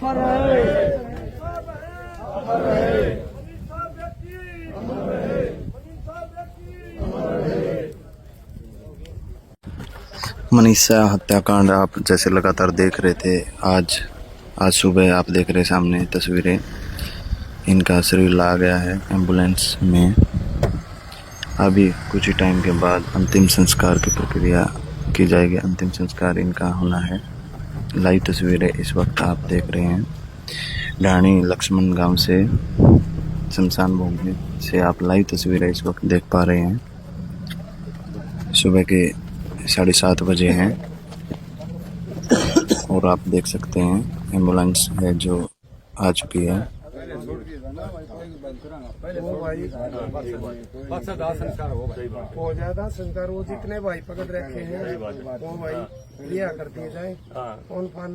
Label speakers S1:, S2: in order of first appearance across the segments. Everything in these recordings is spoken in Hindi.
S1: अमर रहे, अमर रहे।
S2: मनीषा हत्याकांड आप जैसे लगातार देख रहे थे, आज सुबह आप देख रहे सामने तस्वीरें, इनका शरीर ला गया है एम्बुलेंस में। अभी कुछ ही टाइम के बाद अंतिम संस्कार की प्रक्रिया की जाएगी। अंतिम संस्कार इनका होना है। लाइव तस्वीरें इस वक्त आप देख रहे हैं ढाणी लक्ष्मण गांव से, शमशान भूमि से आप लाइव तस्वीरें इस वक्त देख पा रहे हैं। सुबह के 7:30 बजे हैं और आप देख सकते हैं एम्बुलेंस है जो आ चुकी है।
S3: वो ज्यादा संस्कार वो जितने भाई पकड़ रखे हैं वो भाई लिया कर दिए जाए। फोन फान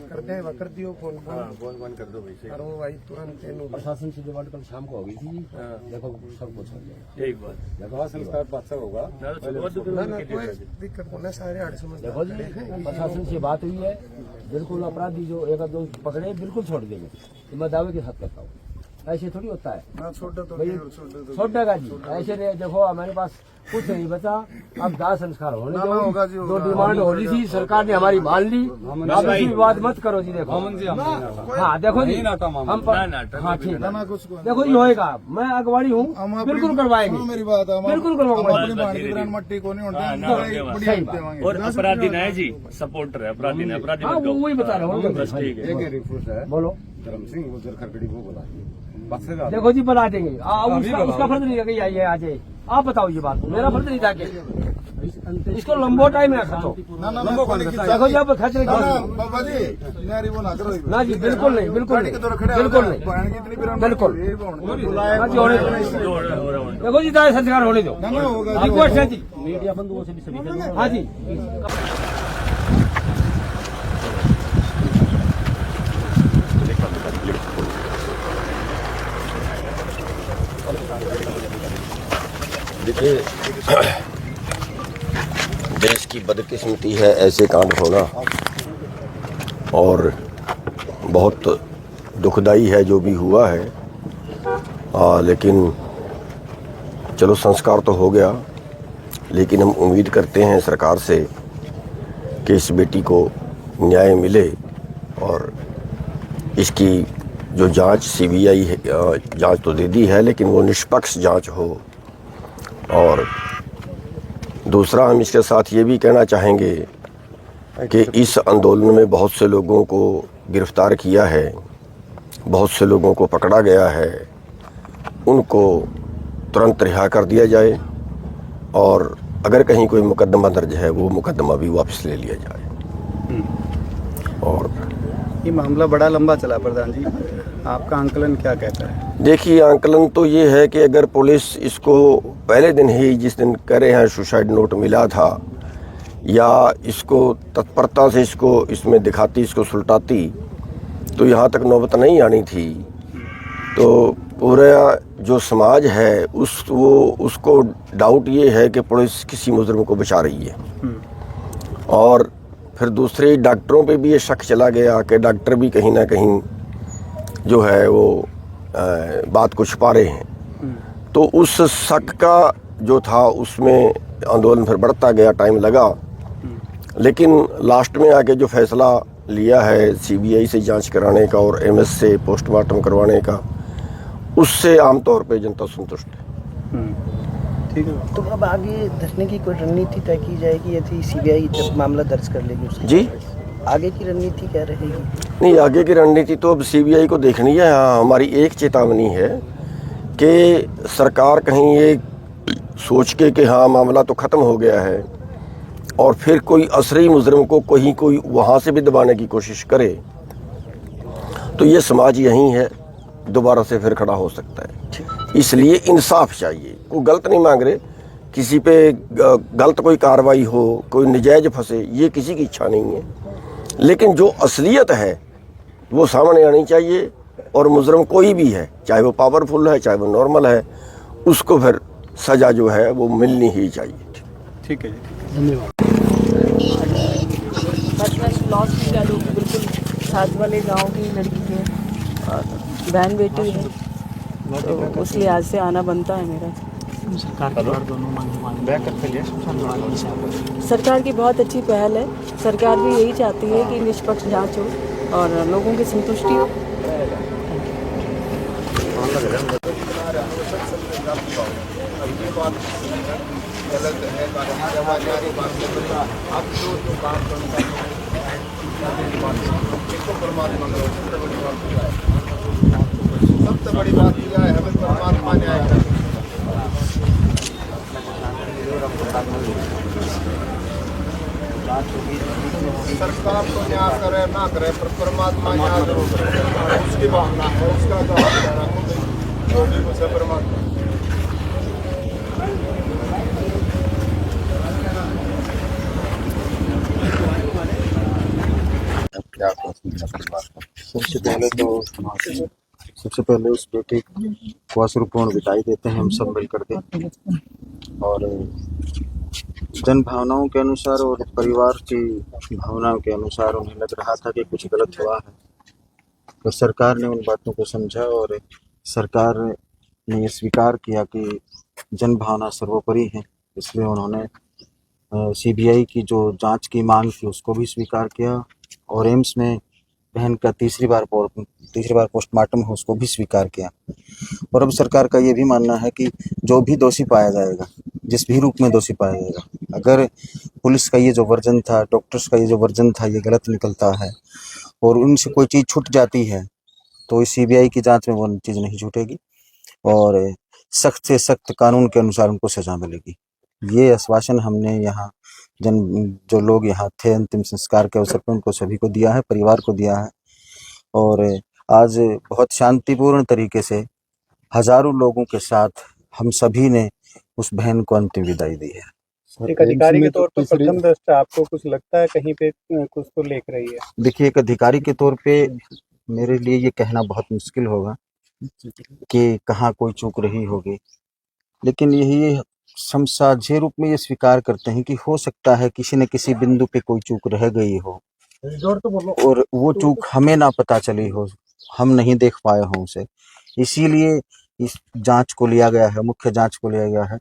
S3: करते हैं कर दियो, फोन फोन कर दो भाई। और वो भाई तुरंत
S4: प्रशासन से डिमांड कल शाम को होगी थी। देखो सब कुछ
S3: एक बात देखो संस्कार बादशाह होगा ना, कोई दिक्कत होना सारे 800 में।
S4: देखो जी प्रशासन से बात हुई है, बिल्कुल अपराधी जो एक दो पकड़े बिल्कुल छोड़ देंगे, तो मैं दावे के साथ करता हूँ। ऐसे थोड़ी होता है, छोड़ेगा जी ऐसे। देखो हमारे पास कुछ नहीं बचा, अब दाह संस्कार होने होगा। जो डिमांड हो रही थी सरकार ने हमारी मान ली, अब इसी विवाद मत करो जी। देखो हाँ देखो जी हम हाँ ठीक है, देखो ये होएगा, मैं अगवाड़ी हूँ, बिल्कुल करवाएंगे,
S3: मेरी बात
S4: बिल्कुल करवाऊंगा।
S3: मट्टी को नहीं
S5: और अपराधी है जी, सपोर्टर है अपराधी ने, अपराधी
S4: हाँ वही बता रहा हूँ। बोलो
S3: धर्म सिंह वो जरखरगढ़ी वो बोला।
S4: देखो जी बना देंगे, उसका फर्ज नहीं है आइए आ जाए। आप बताओ ये बात, मेरा फर्ज नहीं था कि इसको लंबो टाइम है खतो। देखो जी आप खर्च ना जी, बिल्कुल नहीं, बिल्कुल नहीं, बिल्कुल नहीं, बिल्कुल। देखो जी दाह संस्कार होने दो, रिक्वेस्ट है जी मीडिया बंधुओं से भी सभी। हाँ जी
S6: देखिए देश की बदकिस्मती है ऐसे कांड होना, और बहुत दुखदाई है जो भी हुआ है। लेकिन चलो संस्कार तो हो गया, लेकिन हम उम्मीद करते हैं सरकार से कि इस बेटी को न्याय मिले और इसकी जो जांच सीबीआई जांच तो दे दी है, लेकिन वो निष्पक्ष जांच हो। और दूसरा हम इसके साथ ये भी कहना चाहेंगे कि इस आंदोलन में बहुत से लोगों को गिरफ्तार किया है, बहुत से लोगों को पकड़ा गया है, उनको तुरंत रिहा कर दिया जाए और अगर कहीं कोई मुकदमा दर्ज है वो मुकदमा भी वापस ले लिया जाए। और
S7: ये मामला बड़ा लंबा चला प्रधान जी, आपका आंकलन क्या कहता है?
S6: देखिए आंकलन तो ये है कि अगर पुलिस इसको पहले दिन ही, जिस दिन कह रहे हैं सुसाइड नोट मिला था, या इसको तत्परता से इसको इसमें दिखाती, इसको सुलटाती, तो यहाँ तक नौबत नहीं आनी थी। तो पूरा जो समाज है उसको डाउट ये है कि पुलिस किसी मुजरिम को बचा रही है। और फिर दूसरे डॉक्टरों पे भी ये शक चला गया कि डॉक्टर भी कहीं ना कहीं जो है वो बात को छुपा रहे हैं। तो उस शक का जो था उसमें आंदोलन फिर बढ़ता गया, टाइम लगा, लेकिन लास्ट में आके जो फैसला लिया है सीबीआई से जांच कराने का और एमएस से पोस्टमार्टम करवाने का, उससे आमतौर पे जनता संतुष्ट है।
S7: ठीक है,
S8: तो अब आगे धरने की कोई रणनीति तय की जाएगी यदि सीबीआई जब मामला दर्ज कर लेगी उसके
S6: जी?
S8: आगे की रणनीति क्या रहेगी?
S6: नहीं, आगे की रणनीति तो अब सीबीआई को देखनी है। हाँ, हमारी एक चेतावनी है कि सरकार कहीं ये सोच के कि हाँ मामला तो ख़त्म हो गया है और फिर कोई असली मुजरिम को कोई वहाँ से भी दबाने की कोशिश करे, तो ये समाज यहीं है, दोबारा से फिर खड़ा हो सकता है। इसलिए इंसाफ चाहिए। कोई गलत नहीं मांग रहे, किसी पे गलत कोई कार्रवाई हो, कोई नजायज फंसे, ये किसी की इच्छा नहीं है, लेकिन जो असलियत है वो सामने आनी चाहिए। और मुजरिम कोई भी है, चाहे वो पावरफुल है चाहे वो नॉर्मल है, उसको फिर सज़ा जो है वो मिलनी ही चाहिए।
S7: ठीक है जी,
S4: धन्यवाद।
S8: लॉस की वैल्यू बिल्कुल
S1: साथ वाले गांव की लड़की है और बहन बेटी है, तो उस लिहाज से आना बनता है मेरा। सरकार की बहुत अच्छी पहल है। सरकार भी यही चाहती है कि निष्पक्ष जांच हो और लोगों की संतुष्टि हो।
S3: सबसे बड़ी बात यह है, हमें परमात्मा न्याय करे। सरकार तो न्याय करे ना करे, पर परमात्मा न्याय जरूर करे। उसकी भावना है, उसका जो भी कुछ है परमात्मा।
S2: सबसे पहले उस बेटे को अश्रुपूर्ण विदाई देते हैं हम सब मिल करके, और जन भावनाओं के अनुसार और परिवार की भावनाओं के अनुसार उन्हें लग रहा था कि कुछ गलत हुआ है, तो सरकार ने उन बातों को समझा और सरकार ने ये स्वीकार किया कि जन भावना सर्वोपरि है। इसलिए उन्होंने सीबीआई की जो जांच की मांग थी उसको भी स्वीकार किया, और एम्स में बहन का तीसरी बार पोस्टमार्टम हो उसको भी स्वीकार किया। और अब सरकार का ये भी मानना है कि जो भी दोषी पाया जाएगा, जिस भी रूप में दोषी पाया जाएगा, अगर पुलिस का ये जो वर्जन था, डॉक्टर्स का ये जो वर्जन था, ये गलत निकलता है और उनसे कोई चीज़ छूट जाती है, तो इस सीबीआई की जांच में वो चीज़ नहीं छूटेगी और सख्त से सख्त कानून के अनुसार उनको सजा मिलेगी। ये आश्वासन हमने यहाँ जो लोग यहाँ थे अंतिम संस्कार के अवसर पर उनको सभी को दिया है, परिवार को दिया है, और आज बहुत शांतिपूर्ण तरीके से हजारों लोगों के साथ हम सभी ने उस बहन को अंतिम विदाई दी है।
S7: एक अधिकारी के तौर पर प्रथम दृष्टया आपको कुछ लगता है कहीं पे कुछ तो लेख रही है?
S2: देखिए, एक अधिकारी के तौर पे मेरे लिए ये कहना बहुत मुश्किल होगा कि कहाँ कोई चूक रही होगी, लेकिन यही हम साझे रूप में ये स्वीकार करते हैं कि हो सकता है किसी न किसी बिंदु पे कोई चूक रह गई हो और वो चूक हमें ना पता चली हो, हम नहीं देख पाए हों उसे। इसीलिए इस जांच को लिया गया है, मुख्य जांच को लिया गया है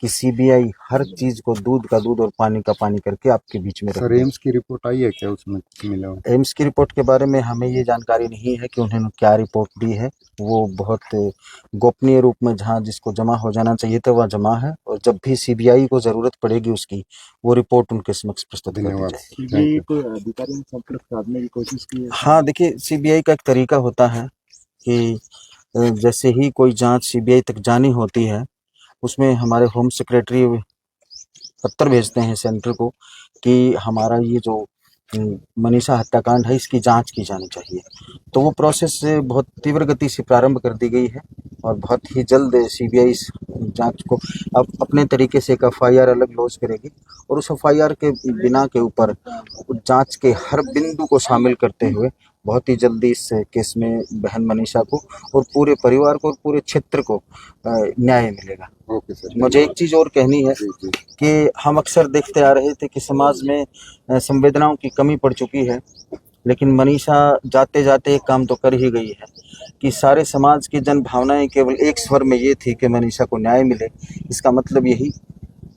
S2: कि सीबीआई हर चीज को दूध का दूध और पानी का पानी करके आपके बीच में रखे।
S7: एम्स की रिपोर्ट आई है क्या, उसमें मिला?
S2: एम्स की रिपोर्ट के बारे में हमें ये जानकारी नहीं है कि उन्होंने क्या रिपोर्ट दी है। वो बहुत गोपनीय रूप में जहाँ जिसको जमा हो जाना चाहिए था वह जमा है, और जब भी सीबीआई को जरूरत पड़ेगी उसकी, वो रिपोर्ट उनके समक्ष प्रस्तुत कर दी जाएगी।
S7: कोई अधिकारी ने संपर्क साधने की कोशिश की है?
S2: हाँ, देखिए, सीबीआई का एक तरीका होता है कि जैसे ही कोई जांच सीबीआई तक जानी होती है, उसमें हमारे होम सेक्रेटरी पत्र भेजते हैं सेंटर को कि हमारा ये जो मनीषा हत्याकांड है इसकी जांच की जानी चाहिए। तो वो प्रोसेस बहुत तीव्र गति से प्रारंभ कर दी गई है और बहुत ही जल्द सीबीआई इस जांच को अब अपने तरीके से एक एफआईआर अलग लॉन्च करेगी, और उस एफआईआर के बिना के ऊपर जांच के हर बिंदु को शामिल करते हुए बहुत ही जल्दी इस केस में बहन मनीषा को और पूरे परिवार को और पूरे क्षेत्र को न्याय मिलेगा।
S7: Okay sir.
S2: मुझे एक चीज़ और कहनी है कि हम अक्सर देखते आ रहे थे कि समाज में संवेदनाओं की कमी पड़ चुकी है, लेकिन मनीषा जाते जाते एक काम तो कर ही गई है कि सारे समाज की जन भावनाएं केवल एक स्वर में ये थी कि मनीषा को न्याय मिले। इसका मतलब यही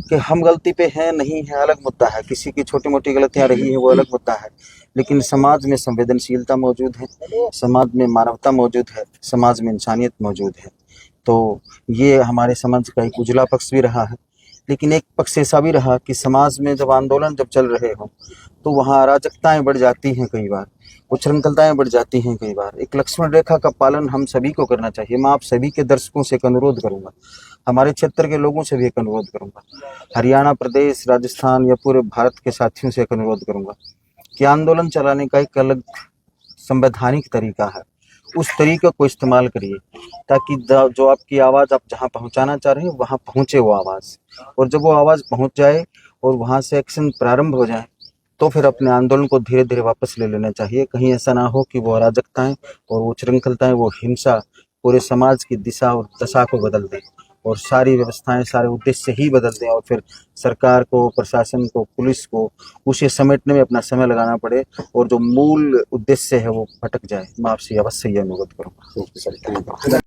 S2: कि हम गलती पे हैं नहीं है अलग मुद्दा है, किसी की छोटी मोटी गलतियां रही हैं वो अलग मुद्दा है, लेकिन समाज में संवेदनशीलता मौजूद है, समाज में मानवता मौजूद है, समाज में इंसानियत मौजूद है। तो ये हमारे समाज का एक उजला पक्ष भी रहा है, लेकिन एक पक्ष ऐसा भी रहा कि समाज में जब आंदोलन जब चल रहे हों तो वहाँ अराजकताएं बढ़ जाती हैं, कई बार उच्छृंखलताएं बढ़ जाती हैं, कई बार एक लक्ष्मण रेखा का पालन हम सभी को करना चाहिए। मैं आप सभी के दर्शकों से एक अनुरोध करूंगा, हमारे क्षेत्र के लोगों से भी एक अनुरोध करूंगा, हरियाणा प्रदेश राजस्थान या पूरे भारत के साथियों से एक अनुरोध करूंगा कि आंदोलन चलाने का एक अलग संवैधानिक तरीका है, उस तरीके को इस्तेमाल करिए ताकि जो आपकी आवाज़ आप जहां पहुंचाना चाह रहे हैं वहां पहुंचे वो आवाज़, और जब वो आवाज़ पहुंच जाए और वहां से एक्शन प्रारंभ हो जाए तो फिर अपने आंदोलन को धीरे धीरे वापस ले लेना चाहिए। कहीं ऐसा ना हो कि वो अराजकताएं और वो उच्छृंखलताएं, वो हिंसा पूरे समाज की दिशा और दशा को बदल दे
S9: और सारी व्यवस्थाएं सारे उद्देश्य ही बदल दें और फिर सरकार को, प्रशासन को, पुलिस को उसे समेटने में अपना समय लगाना पड़े और जो मूल उद्देश्य है वो भटक जाए। मैं आपसे अवश्य ये अनुरोध करूँगा।